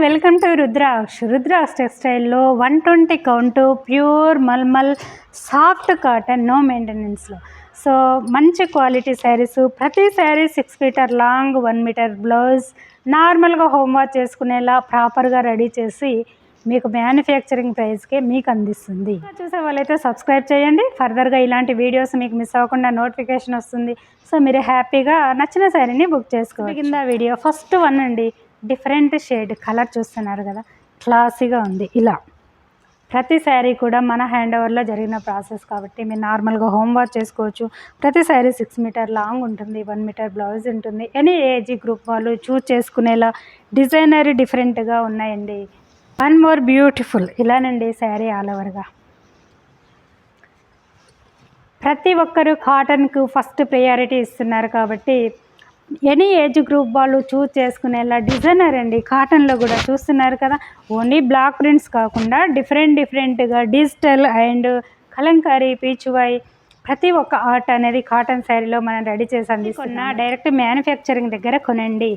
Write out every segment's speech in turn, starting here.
Welcome to Rudraksha టెక్స్టైల్లో 120 count pure mulmul soft cotton no మెయింటెనెన్స్లో. So మంచి క్వాలిటీ శారీస్, ప్రతి sari 6 meter long, 1 meter blouse, నార్మల్గా హోమ్ వాష్ చేసుకునేలా ప్రాపర్గా రెడీ చేసి మీకు మ్యానుఫ్యాక్చరింగ్ ప్రైస్కే మీకు అందిస్తుంది. చూసే వాళ్ళైతే సబ్స్క్రైబ్ చేయండి. ఫర్దర్గా ఇలాంటి వీడియోస్ మీకు మిస్ అవ్వకుండా నోటిఫికేషన్ వస్తుంది. సో మీరు హ్యాపీగా నచ్చిన శారీని బుక్ చేసుకోవచ్చు. కింద వీడియో ఫస్ట్ వన్ అండి, డిఫరెంట్ షేడ్ కలర్ చూస్తున్నారు కదా, క్లాసీగా ఉంది. ఇలా ప్రతి శారీ కూడా మన హ్యాండ్ ఓవర్లో జరిగిన ప్రాసెస్ కాబట్టి మీరు నార్మల్గా హోమ్ వాష్ చేసుకోవచ్చు. ప్రతి శారీ 6 మీటర్ లాంగ్ ఉంటుంది, 1 మీటర్ బ్లౌజ్ ఉంటుంది. ఎనీ ఏజ్ గ్రూప్ వాళ్ళు చూస్ చేసుకునేలా డిజైనరీ డిఫరెంట్గా ఉన్నాయండి. వన్ మోర్ బ్యూటిఫుల్ ఇలానండి శారీ ఆల్ ఓవర్గా. ప్రతి ఒక్కరు కాటన్కు ఫస్ట్ ప్రయారిటీ ఇస్తున్నారు కాబట్టి ఎనీ ఏజ్ గ్రూప్ వాళ్ళు చూస్ చేసుకునేలా డిజైనర్ అండి. కాటన్లో కూడా చూస్తున్నారు కదా, ఓన్లీ బ్లాక్ ప్రింట్స్ కాకుండా డిఫరెంట్గా డిజిటల్ అండ్ కలంకారీ, పీచువాయ్ ప్రతి ఒక్క ఆర్ట్ అనేది కాటన్ శారీలో మనం రెడీ చేసి అందిస్తున్నాం. డైరెక్ట్ మ్యానుఫ్యాక్చరింగ్ దగ్గర కొనండి.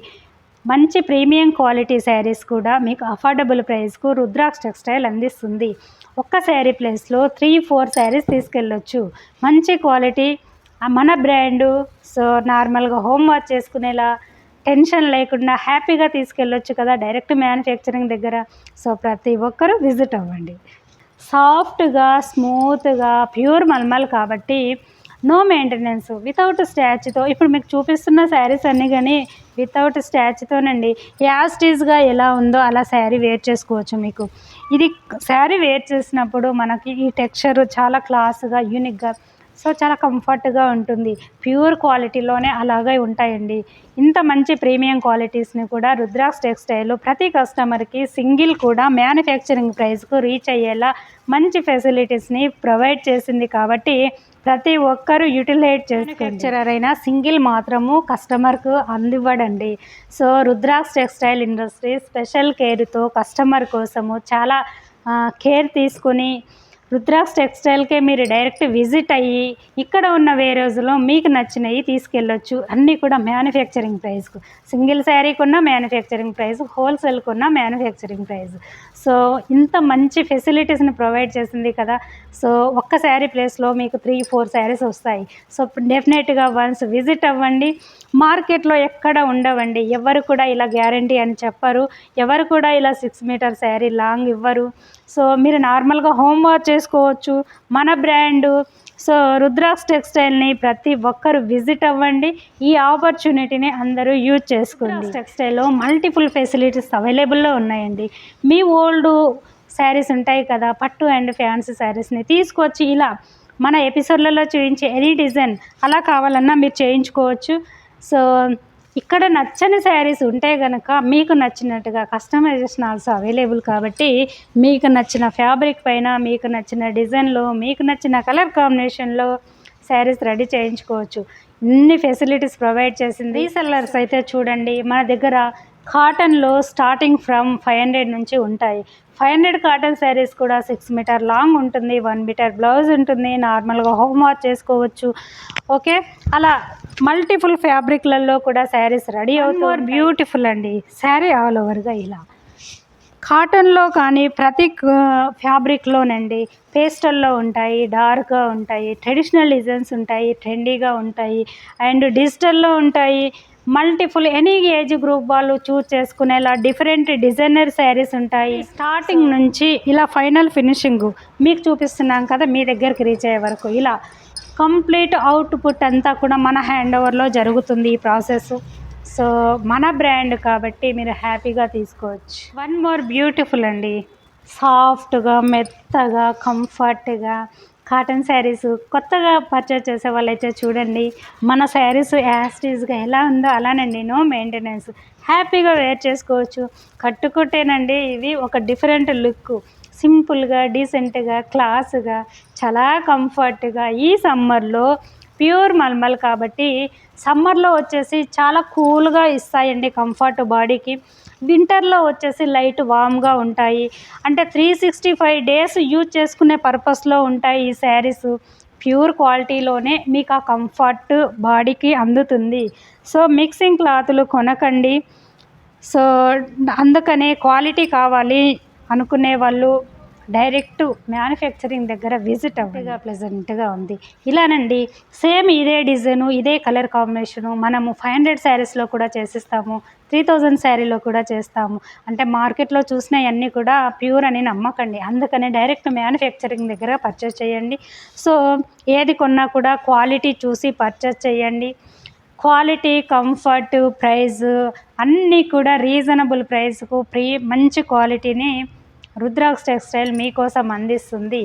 మంచి ప్రీమియం క్వాలిటీ శారీస్ కూడా మీకు అఫోర్డబుల్ ప్రైస్కు రుద్రాక్ష టెక్స్టైల్ అందిస్తుంది. ఒక్క శారీ ప్లేస్లో 3-4 శారీస్ తీసుకెళ్ళొచ్చు. మంచి క్వాలిటీ మన బ్రాండు. సో నార్మల్గా హోమ్ వాష్ చేసుకునేలా టెన్షన్ లేకుండా హ్యాపీగా తీసుకెళ్ళొచ్చు కదా డైరెక్ట్ మ్యానుఫ్యాక్చరింగ్ దగ్గర. సో ప్రతి ఒక్కరూ విజిట్ అవ్వండి. సాఫ్ట్గా, స్మూత్గా, ప్యూర్ మల్మల్ కాబట్టి నో మెయింటెనెన్స్, వితౌట్ స్టాచ్తో. ఇప్పుడు మీకు చూపిస్తున్న శారీస్ అన్నీ కానీ వితౌట్ స్టాచ్తోనండి. యాస్టీజ్గా ఎలా ఉందో అలా శారీ వేర్ చేసుకోవచ్చు. మీకు ఇది శారీ వేర్ చేసినప్పుడు మనకి ఈ టెక్స్చర్ చాలా క్లాస్గా, యూనిక్గా, సో చాలా కంఫర్ట్గా ఉంటుంది. ప్యూర్ క్వాలిటీలోనే అలాగే ఉంటాయండి. ఇంత మంచి ప్రీమియం క్వాలిటీస్ని కూడా రుద్రాక్ష టెక్స్టైల్ ప్రతి కస్టమర్కి సింగిల్ కూడా మ్యానుఫ్యాక్చరింగ్ ప్రైస్కు రీచ్ అయ్యేలా మంచి ఫెసిలిటీస్ని ప్రొవైడ్ చేసింది కాబట్టి ప్రతి ఒక్కరూ యూటిలైజ్ మ్యానుఫ్యాక్చరర్ అయినా సింగిల్ మాత్రము కస్టమర్కు అందివ్వడండి. సో రుద్రాక్ష టెక్స్టైల్ ఇండస్ట్రీ స్పెషల్ కేర్తో కస్టమర్ కోసము చాలా కేర్ తీసుకొని రుద్రాక్ష టెక్స్టైల్కే మీరు డైరెక్ట్ విజిట్ అయ్యి ఇక్కడ ఉన్న వేరేజ్లో మీకు నచ్చినవి తీసుకెళ్ళొచ్చు. అన్నీ కూడా మ్యానుఫ్యాక్చరింగ్ ప్రైస్కు, సింగిల్ శారీ కొన్న మ్యానుఫ్యాక్చరింగ్ ప్రైస్, హోల్సేల్ కొన్న మ్యానుఫ్యాక్చరింగ్ ప్రైస్. సో ఇంత మంచి ఫెసిలిటీస్ని ప్రొవైడ్ చేసింది కదా. సో ఒక్క శారీ ప్లేస్లో మీకు 3-4 శారీస్ వస్తాయి. సో డెఫినెట్గా వన్స్ విజిట్ అవ్వండి. మార్కెట్లో ఎక్కడ ఉండవండి. ఎవరు కూడా ఇలా గ్యారంటీ అని చెప్పరు, ఎవరు కూడా ఇలా 6 మీటర్ శారీ లాంగ్ ఇవ్వరు. సో మీరు నార్మల్గా హోమ్ వాష్ చేసుకోవచ్చు మన బ్రాండు. సో రుద్రాక్ష టెక్స్టైల్ని ప్రతి ఒక్కరు విజిట్ అవ్వండి. ఈ ఆపర్చునిటీని అందరూ యూజ్ చేసుకోండి. టెక్స్టైల్లో మల్టిపుల్ ఫెసిలిటీస్ అవైలబుల్లో ఉన్నాయండి. మీ ఓల్డ్ శారీస్ ఉంటాయి కదా, పట్టు అండ్ ఫ్యాన్సీ శారీస్ని తీసుకొచ్చి ఇలా మన ఎపిసోడ్లలో చూపించే ఎనీ డిజైన్ అలా కావాలన్నా మీరు చేయించుకోవచ్చు. సో ఇక్కడ నచ్చని శారీస్ ఉంటే కనుక మీకు నచ్చినట్టుగా కస్టమైజేషన్ ఆల్సో అవైలబుల్ కాబట్టి మీకు నచ్చిన ఫ్యాబ్రిక్ పైన, మీకు నచ్చిన డిజైన్లో, మీకు నచ్చిన కలర్ కాంబినేషన్లో శారీస్ రెడీ చేయించుకోవచ్చు. ఇన్ని ఫెసిలిటీస్ ప్రొవైడ్ చేసింది. రీసెల్లర్స్ అయితే చూడండి, మన దగ్గర కాటన్లో స్టార్టింగ్ ఫ్రమ్ 500 నుంచి ఉంటాయి. 500 కాటన్ శారీస్ కూడా 6 మీటర్ లాంగ్ ఉంటుంది, 1 మీటర్ బ్లౌజ్ ఉంటుంది, నార్మల్గా హోమ్ వాష్ చేసుకోవచ్చు. ఓకే, అలా మల్టిపుల్ ఫ్యాబ్రిక్లలో కూడా శారీస్ రెడీ అవుతాయి. బ్యూటిఫుల్ అండి శారీ ఆల్ ఓవర్గా. ఇలా కాటన్లో కానీ ప్రతి ఫ్యాబ్రిక్లోనండి పేస్టల్లో ఉంటాయి, డార్క్గా ఉంటాయి, ట్రెడిషనల్ డిజైన్స్ ఉంటాయి, ట్రెండీగా ఉంటాయి, అండ్ డిజిటల్లో ఉంటాయి. మల్టిపుల్ ఎనీ ఏజ్ గ్రూప్ వాళ్ళు చూస్ చేసుకునేలా డిఫరెంట్ డిజైనర్ శారీస్ ఉంటాయి. స్టార్టింగ్ నుంచి ఇలా ఫైనల్ ఫినిషింగ్ మీకు చూపిస్తున్నాం కదా, మీ దగ్గరికి రీచ్ అయ్యే వరకు ఇలా కంప్లీట్ అవుట్పుట్ అంతా కూడా మన హ్యాండ్ ఓవర్లో జరుగుతుంది ఈ ప్రాసెస్. సో మన బ్రాండ్ కాబట్టి మీరు హ్యాపీగా తీసుకోవచ్చు. వన్ మోర్ బ్యూటిఫుల్ అండి, సాఫ్ట్గా, మెత్తగా, కంఫర్ట్గా కాటన్ శారీస్ కొత్తగా పర్చేస్ చేసే వాళ్ళైతే చూడండి, మన శారీస్ యాస్టీజ్గా ఎలా ఉందో అలానండి, నో మెయింటెనెన్స్, హ్యాపీగా వేర్ చేసుకోవచ్చు. కట్టుకుంటేనండి ఇవి ఒక డిఫరెంట్ లుక్, సింపుల్గా, డీసెంట్గా, క్లాస్గా, చాలా కంఫర్ట్గా. ఈ సమ్మర్లో ప్యూర్ మల్మల్ కాబట్టి సమ్మర్లో వచ్చేసి చాలా కూల్గా ఇస్తాయండి కంఫర్ట్ బాడీకి. వింటర్లో వచ్చేసి లైట్ వామ్గా ఉంటాయి. అంటే 365 డేస్ యూజ్ చేసుకునే పర్పస్లో ఉంటాయి ఈ శారీస్. ప్యూర్ క్వాలిటీలోనే మీకు ఆ కంఫర్ట్ బాడీకి అందుతుంది. సో మిక్సింగ్ క్లాతులు కొనకండి. సో అందుకనే క్వాలిటీ కావాలి అనుకునే వాళ్ళు డైరెక్ట్ మ్యానుఫ్యాక్చరింగ్ దగ్గర విజిట్ అవ్వగా ప్లెజెంట్గా ఉంది. ఇలానండి సేమ్ ఇదే డిజైను ఇదే కలర్ కాంబినేషను మనము 500 శారీస్లో కూడా చేసిస్తాము, 3000 శారీలో కూడా చేస్తాము. అంటే మార్కెట్లో చూసినవన్నీ కూడా ప్యూర్ అని నమ్మకండి. అందుకనే డైరెక్ట్ మ్యానుఫ్యాక్చరింగ్ దగ్గర పర్చేస్ చేయండి. సో ఏది కొన్నా కూడా క్వాలిటీ చూసి పర్చేస్ చేయండి. క్వాలిటీ, కంఫర్ట్, ప్రైస్ అన్నీ కూడా రీజనబుల్ ప్రైస్కు మంచి క్వాలిటీని రుద్రాక్ష టెక్స్టైల్ మీకోసం అందిస్తుంది.